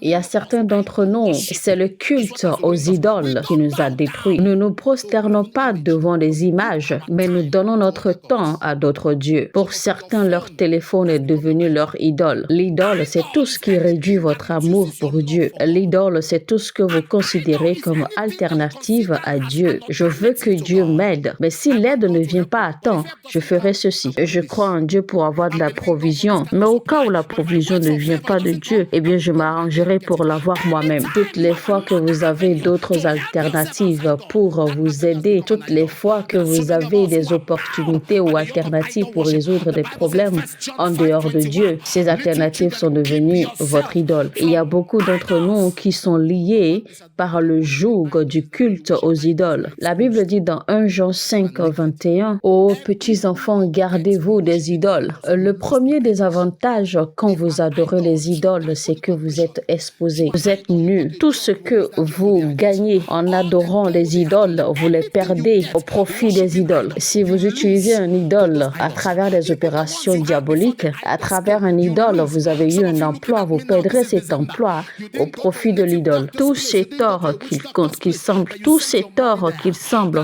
Il y a certains d'entre nous, c'est le culte aux idoles qui nous a détruits. Nous ne nous prosternons pas devant des images, mais nous donnons notre temps à d'autres dieux. Pour certains, leur téléphone est devenu leur idole. L'idole, c'est tout ce qui réduit votre amour pour Dieu. L'idole, c'est tout ce que vous considérez comme alternative à Dieu. Je veux que Dieu m'aide, mais si l'aide ne vient pas à temps, je ferai ceci. Je crois en Dieu pour avoir de la provision, mais au cas où la provision ne vient pas de Dieu, eh bien, je m'arrangerai pour l'avoir moi-même. Toutes les fois que vous avez d'autres alternatives pour vous aider, toutes les fois que vous avez des opportunités ou alternatives pour résoudre des problèmes en dehors de Dieu, ces alternatives sont devenues votre idole. Il y a beaucoup d'entre nous qui sont liés par le joug du culte aux idoles. La Bible dit dans 1 Jean 5, 21, « Ô petits enfants, gardez-vous des idoles. » Le premier des avantages quand vous adorez les idoles, c'est que vous êtes exposé. Vous êtes nu. Tout ce que vous gagnez en adorant les idoles, vous les perdez au profit des idoles. Si vous utilisez un idole à travers des opérations diaboliques, à travers un idole, vous avez eu un emploi, vous perdrez cet emploi au profit de l'idole. Tous ces torts qu'il semble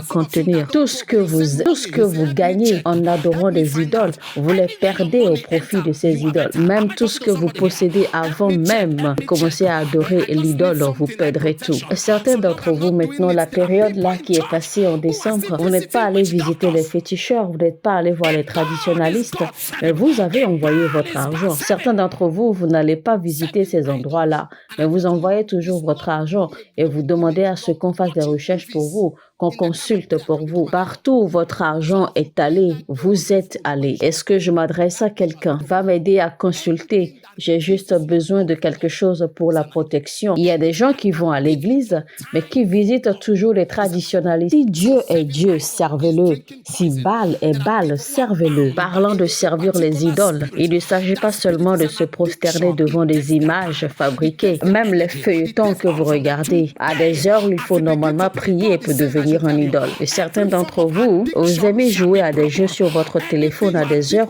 contenir, tout ce que vous gagnez en adorant des idoles, vous les perdez au profit de ces idoles. Même tout ce que vous possédez avant même commencez à adorer l'idole, vous perdrez tout. Certains d'entre vous, maintenant, la période là qui est passée en décembre, vous n'êtes pas allé visiter les féticheurs, vous n'êtes pas allé voir les traditionalistes, mais vous avez envoyé votre argent. Certains d'entre vous, vous n'allez pas visiter ces endroits-là, mais vous envoyez toujours votre argent et vous demandez à ce qu'on fasse des recherches pour vous, qu'on consulte pour vous. Partout où votre argent est allé, vous êtes allé. Est-ce que je m'adresse à quelqu'un? Va m'aider à consulter. J'ai juste besoin de quelque chose pour la protection. Il y a des gens qui vont à l'église, mais qui visitent toujours les traditionalistes. Si Dieu est Dieu, servez-le. Si Baal est Baal, servez-le. Parlant de servir les idoles, il ne s'agit pas seulement de se prosterner devant des images fabriquées. Même les feuilletons que vous regardez, à des heures où il faut normalement prier peut devenir un idole. Et certains d'entre vous, vous aimez jouer à des jeux sur votre téléphone à des heures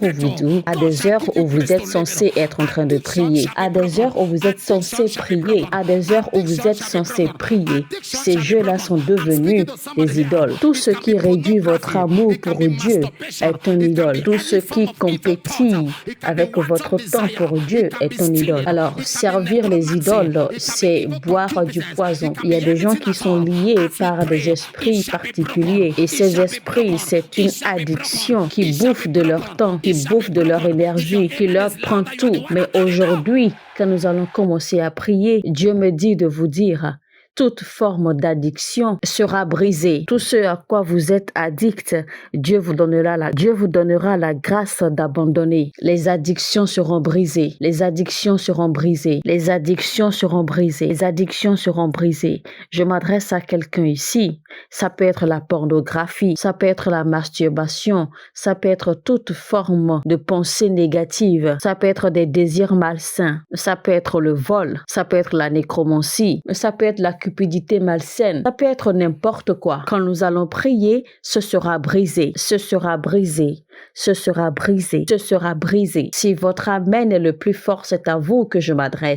où vous êtes censé être en train de prier, à des heures où vous êtes censé prier, à des heures où vous êtes censé prier. Ces jeux-là sont devenus des idoles. Tout ce qui réduit votre amour pour Dieu est un idole. Tout ce qui compétit avec votre temps pour Dieu est un idole. Alors, servir les idoles, c'est boire du poison. Il y a des gens qui sont liés par des esprits particuliers et ces esprits, c'est une addiction qui bouffe de leur temps, qui bouffe de leur énergie, qui leur prend tout. Mais aujourd'hui, quand nous allons commencer à prier, Dieu me dit de vous dire: toute forme d'addiction sera brisée. Tout ce à quoi vous êtes addict, Dieu vous donnera la grâce d'abandonner. Les addictions seront brisées. Les addictions seront brisées. Les addictions seront brisées. Les addictions seront brisées. Je m'adresse à quelqu'un ici. Ça peut être la pornographie, ça peut être la masturbation, ça peut être toute forme de pensée négative, ça peut être des désirs malsains, ça peut être le vol, ça peut être la nécromancie, ça peut être la cupidité malsaine, ça peut être n'importe quoi. Quand nous allons prier, ce sera brisé, ce sera brisé, ce sera brisé, ce sera brisé. Si votre amen est le plus fort, c'est à vous que je m'adresse.